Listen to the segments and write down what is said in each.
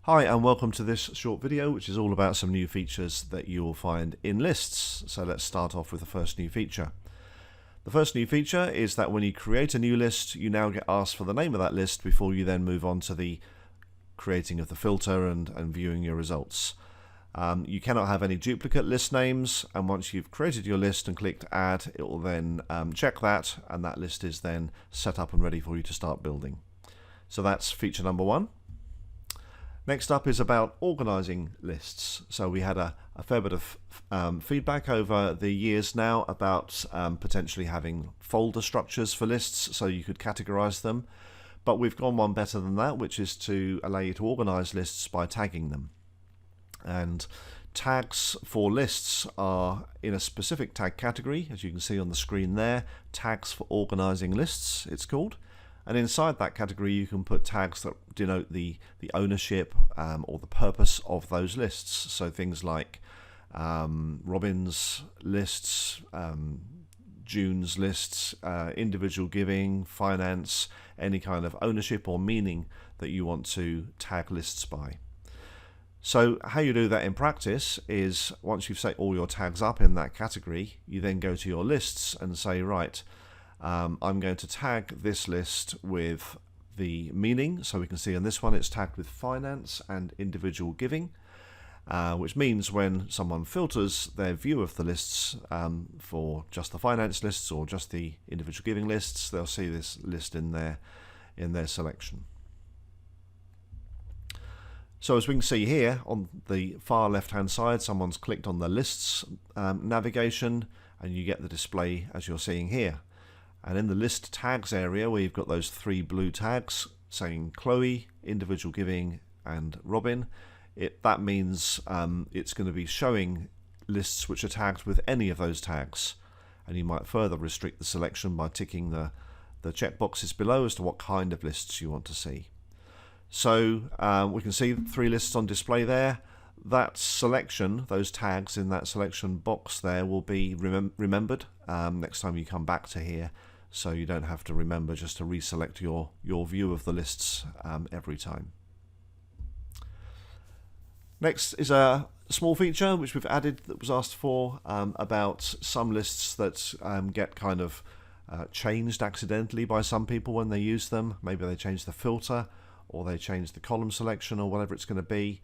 Hi and welcome to this short video which is all about some new features that you will find in lists. So let's start off with the first new feature. The first new feature is that when you create a new list, you now get asked for the name of that list before you then move on to the creating of the filter and viewing your results. You cannot have any duplicate list names, and once you've created your list and clicked add, it will then check that, and that list is then set up and ready for you to start building. So that's feature number one. Next up is about organizing lists. So we had a fair bit of feedback over the years now about potentially having folder structures for lists so you could categorize them. But we've gone one better than that, which is to allow you to organize lists by tagging them. And tags for lists are in a specific tag category, as you can see on the screen there. Tags for organizing lists, it's called. And inside that category you can put tags that denote the ownership or the purpose of those lists. So things like Robin's lists, June's lists, individual giving, finance, any kind of ownership or meaning that you want to tag lists by. So how you do that in practice is once you've set all your tags up in that category, you then go to your lists and say, right, I'm going to tag this list with the meaning. So we can see on this one it's tagged with finance and individual giving, which means when someone filters their view of the lists for just the finance lists or just the individual giving lists, they'll see this list in their selection. So as we can see here on the far left hand side, someone's clicked on the lists navigation, and you get the display as you're seeing here. And in the list tags area where you've got those three blue tags saying Chloe, individual giving and Robin, that means it's going to be showing lists which are tagged with any of those tags. And you might further restrict the selection by ticking the checkboxes below as to what kind of lists you want to see. So we can see three lists on display there. That selection, those tags in that selection box there, will be remembered next time you come back to here, so you don't have to remember just to reselect your view of the lists every time. Next is a small feature which we've added that was asked for about some lists that get kind of changed accidentally by some people when they use them. Maybe they change the filter or they change the column selection or whatever it's going to be.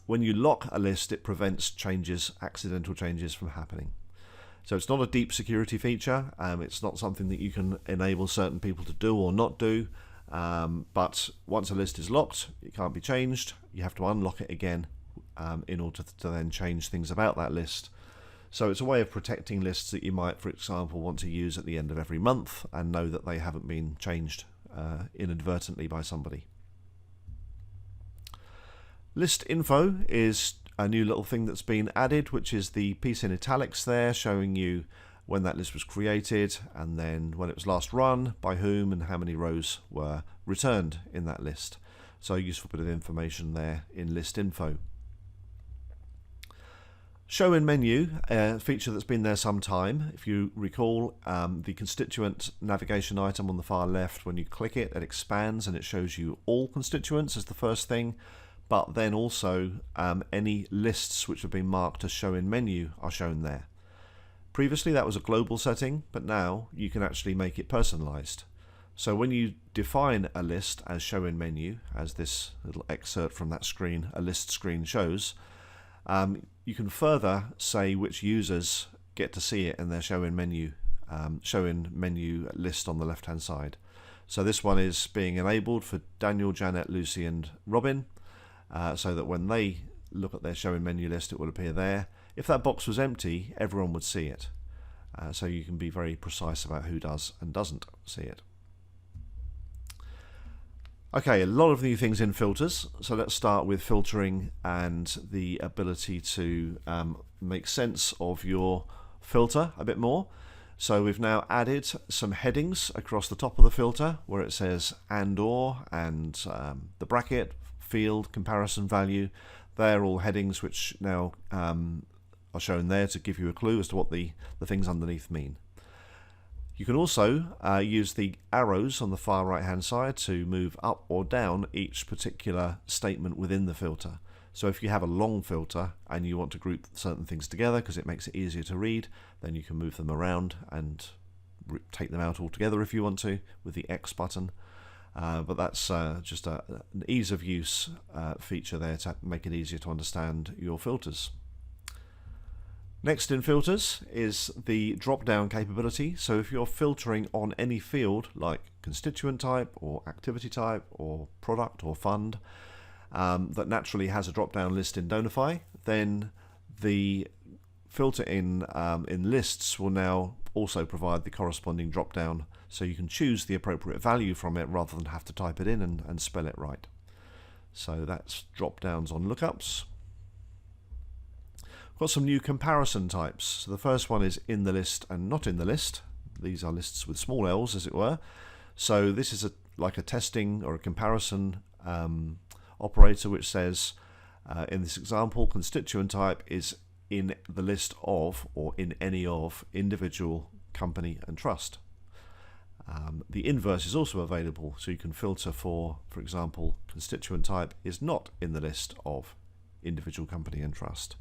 When you lock a list, it prevents accidental changes from happening. So it's not a deep security feature. It's not something that you can enable certain people to do or not do. But once a list is locked, it can't be changed. You have to unlock it again in order to then change things about that list. So it's a way of protecting lists that you might, for example, want to use at the end of every month and know that they haven't been changed inadvertently by somebody. List info is a new little thing that's been added, which is the piece in italics there showing you when that list was created and then when it was last run, by whom, and how many rows were returned in that list. So a useful bit of information there in list info. Show in menu, a feature that's been there some time. If you recall, the constituent navigation item on the far left, when you click it, it expands and it shows you all constituents as the first thing, but then also any lists which have been marked as show in menu are shown there. Previously that was a global setting, but now you can actually make it personalized. So when you define a list as show in menu, as this little excerpt from that screen, a list screen shows, you can further say which users get to see it in their show in menu list on the left hand side. So this one is being enabled for Daniel, Janet, Lucy and Robin, so that when they look at their show in menu list it will appear there. If that box was empty, everyone would see it. So you can be very precise about who does and doesn't see it. Okay, a lot of new things in filters. So let's start with filtering and the ability to make sense of your filter a bit more. So we've now added some headings across the top of the filter where it says and/or and the bracket, field, comparison value. They're all headings which now are shown there to give you a clue as to what the things underneath mean. You can also use the arrows on the far right hand side to move up or down each particular statement within the filter. So if you have a long filter and you want to group certain things together because it makes it easier to read, then you can move them around and take them out altogether if you want to with the X button. But that's just an ease of use feature there to make it easier to understand your filters. Next in filters is the drop-down capability. So if you're filtering on any field like constituent type or activity type or product or fund that naturally has a drop-down list in Donorfy, then the filter in lists will now also provide the corresponding drop-down, so you can choose the appropriate value from it rather than have to type it in and spell it right. So that's drop-downs on lookups. Got some new comparison types. So the first one is in the list and not in the list. These are lists with small l's, as it were. So this is like a testing or a comparison operator which says, in this example, constituent type is in the list of or in any of individual, company and trust. The inverse is also available, so you can filter for example, constituent type is not in the list of individual, company and trust.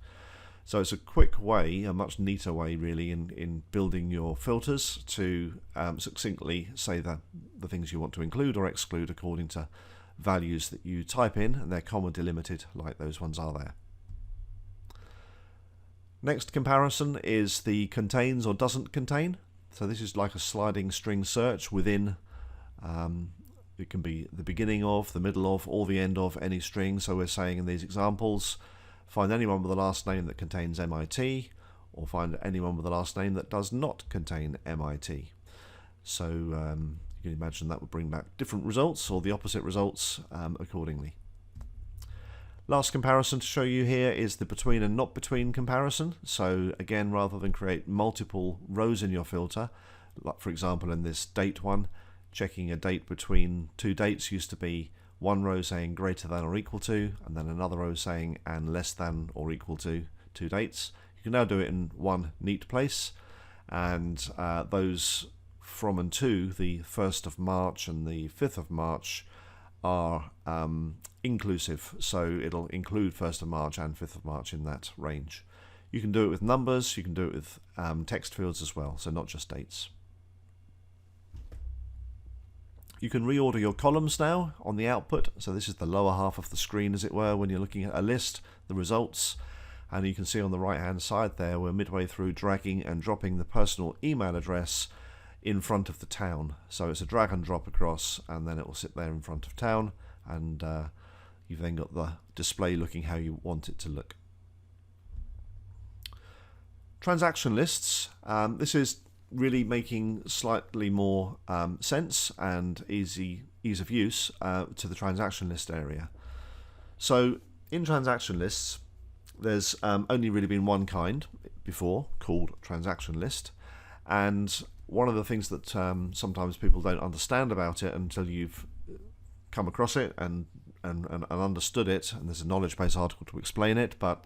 So it's a quick way, a much neater way really, in building your filters to succinctly say the things you want to include or exclude according to values that you type in, and they're comma delimited like those ones are there. Next comparison is the contains or doesn't contain. So this is like a sliding string search within, it can be the beginning of, the middle of, or the end of any string. So we're saying in these examples, find anyone with a last name that contains MIT, or find anyone with a last name that does not contain MIT. So you can imagine that would bring back different results or the opposite results accordingly. Last comparison to show you here is the between and not between comparison. So again, rather than create multiple rows in your filter, like for example in this date one, checking a date between two dates used to be one row saying greater than or equal to, and then another row saying and less than or equal to two dates. You can now do it in one neat place, and those from and to the 1st of March and the 5th of March are inclusive, so it'll include 1st of March and 5th of March in that range. You can do it with numbers, you can do it with text fields as well, so not just dates. You can reorder your columns now on the output, so this is the lower half of the screen as it were when you're looking at a list, the results, and you can see on the right hand side there we're midway through dragging and dropping the personal email address in front of the town. So it's a drag and drop across, and then it will sit there in front of town, and you've then got the display looking how you want it to look. Transaction lists, this is really making slightly more sense and ease of use to the transaction list area. So in transaction lists, there's only really been one kind before called transaction list, and one of the things that sometimes people don't understand about it until you've come across it and understood it, and there's a knowledge base article to explain it, but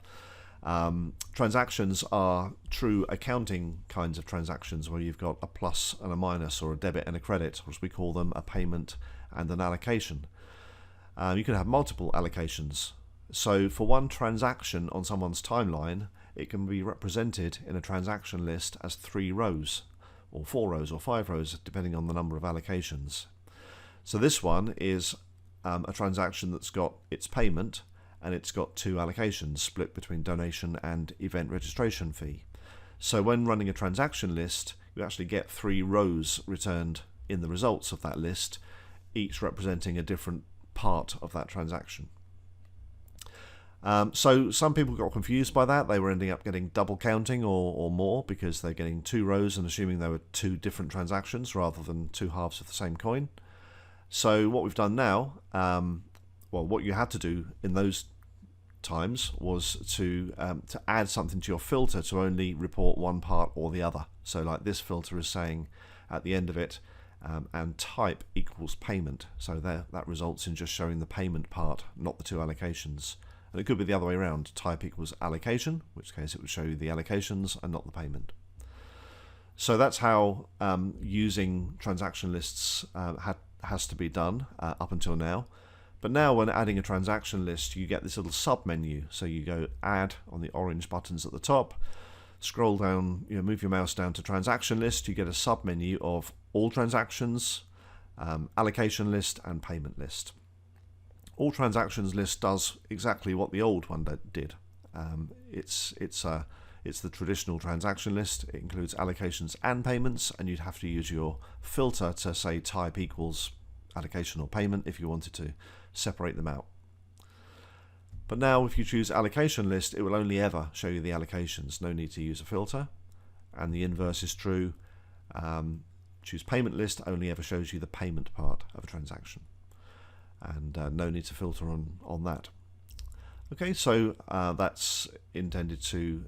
transactions are true accounting kinds of transactions where you've got a plus and a minus, or a debit and a credit, or as we call them, a payment and an allocation. You can have multiple allocations. So for one transaction on someone's timeline, it can be represented in a transaction list as 3 rows, or 4 rows, or 5 rows, depending on the number of allocations. So this one is a transaction that's got its payment, and it's got 2 allocations split between donation and event registration fee. So when running a transaction list, you actually get 3 rows returned in the results of that list, each representing a different part of that transaction. So some people got confused by that. They were ending up getting double counting or more, because they're getting 2 rows and assuming there were 2 different transactions rather than 2 halves of the same coin. So what we've done now, well, what you had to do in those times was to add something to your filter to only report one part or the other. So like this filter is saying at the end of it, and type equals payment. So there, that results in just showing the payment part, not the 2 allocations. And it could be the other way around, type equals allocation, in which case it would show you the allocations and not the payment. So that's how using transaction lists has to be done up until now. But now when adding a transaction list, you get this little sub menu. So you go add on the orange buttons at the top, scroll down, move your mouse down to transaction list, you get a sub menu of all transactions, allocation list and payment list. All transactions list does exactly what the old one did. It's the traditional transaction list. It includes allocations and payments, and you'd have to use your filter to say type equals allocation or payment if you wanted to separate them out. But now if you choose allocation list, it will only ever show you the allocations. No need to use a filter. And the inverse is true. Choose payment list, only ever shows you the payment part of a transaction. And no need to filter on that. Okay, so that's intended to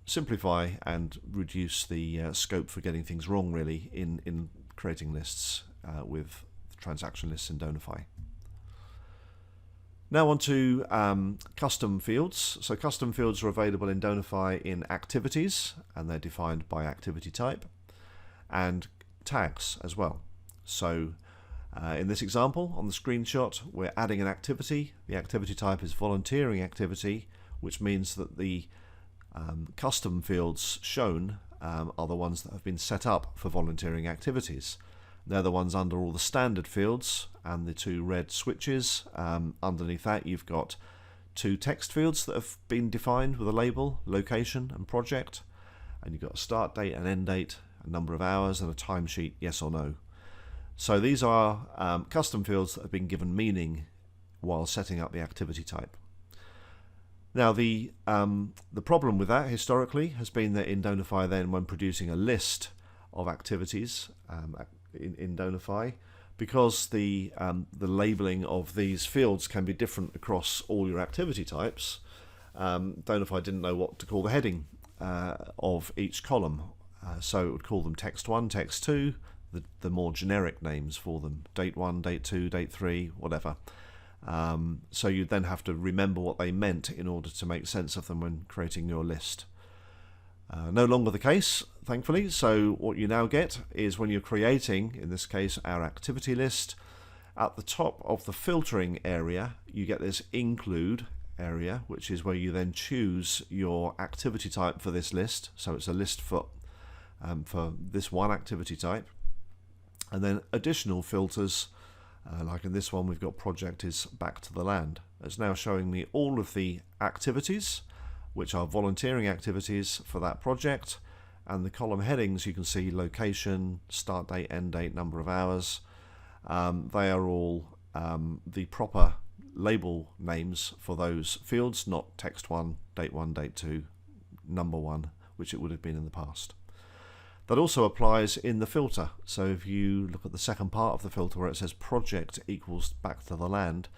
simplify and reduce the scope for getting things wrong, really, in creating lists with transaction lists in Donorfy. Now on to custom fields. So custom fields are available in Donorfy in activities, and they're defined by activity type, and tags as well. So in this example on the screenshot, we're adding an activity. The activity type is volunteering activity, which means that the custom fields shown are the ones that have been set up for volunteering activities. They're the ones under all the standard fields and the two red switches. Underneath that you've got two text fields that have been defined with a label, location and project, and you've got a start date and end date, a number of hours and a timesheet, yes or no. So these are custom fields that have been given meaning while setting up the activity type. Now the problem with that historically has been that in Donorfy then, when producing a list of activities in Donorfy, because the labeling of these fields can be different across all your activity types, Donorfy didn't know what to call the heading of each column. So it would call them text 1, text 2, the more generic names for them, date 1, date 2, date 3, whatever. So you'd then have to remember what they meant in order to make sense of them when creating your list. No longer the case, thankfully. So what you now get is when you're creating, in this case, our activity list, at the top of the filtering area, you get this include area, which is where you then choose your activity type for this list. So it's a list for this one activity type. And then additional filters, like in this one, we've got project is back to the land. It's now showing me all of the activities, which are volunteering activities for that project, and the column headings you can see location, start date, end date, number of hours. They are all the proper label names for those fields, not text 1, date 2, number 1, which it would have been in the past. That also applies in the filter. So if you look at the second part of the filter where it says project equals back to the land,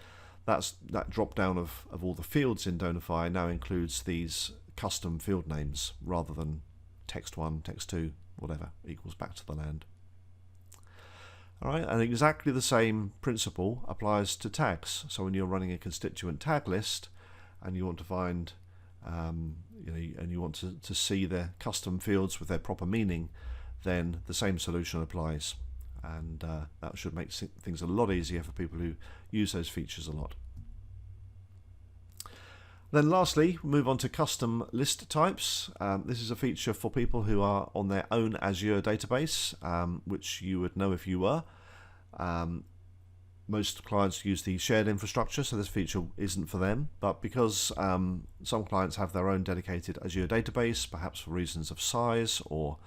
that drop down of all the fields in Donorfy now includes these custom field names rather than text 1, text 2, whatever, equals back to the land. Alright, and exactly the same principle applies to tags. So when you're running a constituent tag list and you want to find, and you want to see the custom fields with their proper meaning, then the same solution applies. And that should make things a lot easier for people who use those features a lot. Then lastly, move on to custom list types. This is a feature for people who are on their own Azure database, which you would know if you were. Most clients use the shared infrastructure, so this feature isn't for them. But because some clients have their own dedicated Azure database, perhaps for reasons of size or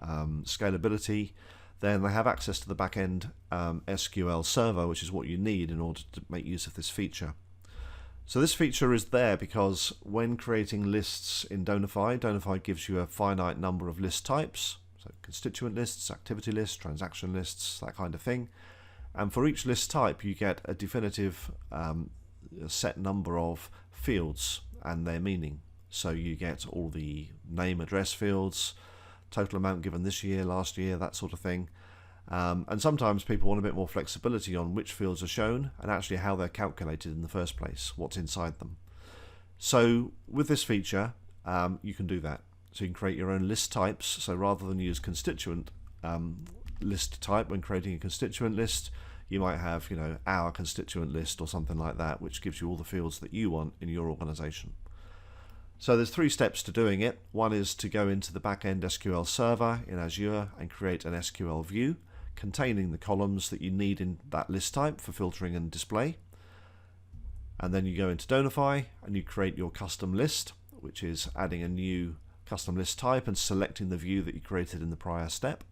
scalability, then they have access to the backend SQL server, which is what you need in order to make use of this feature. So this feature is there because when creating lists in Donorfy, Donorfy gives you a finite number of list types, so constituent lists, activity lists, transaction lists, that kind of thing. And for each list type, you get a definitive set number of fields and their meaning. So you get all the name, address fields, total amount given this year, last year, that sort of thing. And sometimes people want a bit more flexibility on which fields are shown and actually how they're calculated in the first place, what's inside them. So with this feature, you can do that. So you can create your own list types. So rather than use constituent list type when creating a constituent list, you might have, our constituent list or something like that, which gives you all the fields that you want in your organization. So there's 3 steps to doing it. One is to go into the backend SQL server in Azure and create an SQL view containing the columns that you need in that list type for filtering and display. And then you go into Donorfy and you create your custom list, which is adding a new custom list type and selecting the view that you created in the prior step.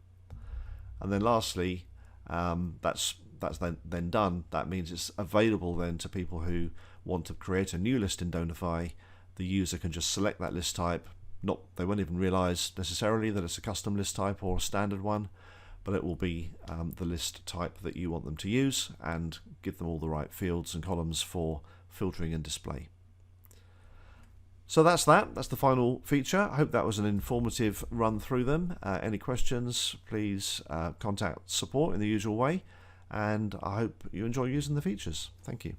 And then lastly, that's then done. That means it's available then to people who want to create a new list in Donorfy. The user can just select that list type. They won't even realize necessarily that it's a custom list type or a standard one, but it will be the list type that you want them to use and give them all the right fields and columns for filtering and display. So that's the final feature. I hope that was an informative run through them. Any questions, please contact support in the usual way, and I hope you enjoy using the features. Thank you.